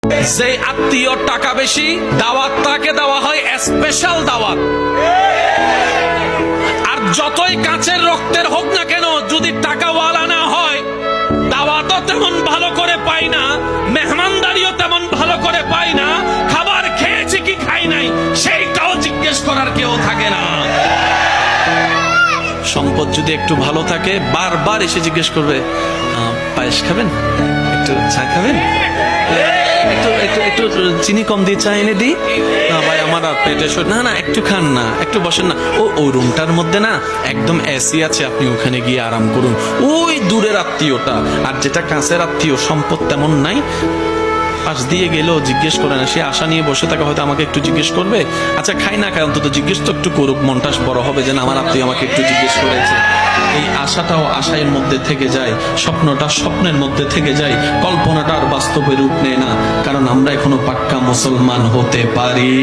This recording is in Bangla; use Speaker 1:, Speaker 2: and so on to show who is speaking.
Speaker 1: যে আত্মীয় টাকা বেশি, দাওয়াত তাকে দেওয়া হয় স্পেশাল দাওয়াত। আর যতই কাছের রক্তের হোক না কেন, যদি টাকাওয়ালা না হয়, দাওয়াতও তেমন ভালো করে পাই না, মেহমানদারিও তেমন ভালো করে পাই না, খাবার খেয়েছি কি খাই নাই সেইটাও জিজ্ঞেস করার কেউ থাকে না। সম্পদ যদি একটু ভালো থাকে, বারবার এসে জিজ্ঞেস করবে, পায়েস খাবেন, একটু চা খাবেন, একটু একটু একটু চিনি কম দিয়ে চা এনে দিই, না ভাই আমার আর পেটে না না একটু খান না, একটু বসেন না, ওই রুমটার মধ্যে না একদম এসি আছে, আপনি ওখানে গিয়ে আরাম করুন। ওই দূরের আত্মীয়টা। আর যেটা কাছের আত্মীয়, সম্পদ তেমন নাই, পাশ দিয়ে গেলেও জিজ্ঞেস করে না, সে আশা নিয়ে বসে থাকে হয়তো আমাকে একটু জিজ্ঞেস করবে। আচ্ছা খাই না খাই, অন্তত জিজ্ঞেস তো একটু করুক, মনটা বড় হবে যে না আমার আত্মীয় আমাকে একটু জিজ্ঞেস করেছে। এই আশাটাও আশায়ের মধ্যে থেকে যায়, স্বপ্নটা স্বপ্নের মধ্যে থেকে যায়, কল্পনাটা আর বাস্তবে রূপ নেয় না, কারণ আমরা এখনো পাক্কা মুসলমান হতে পারি।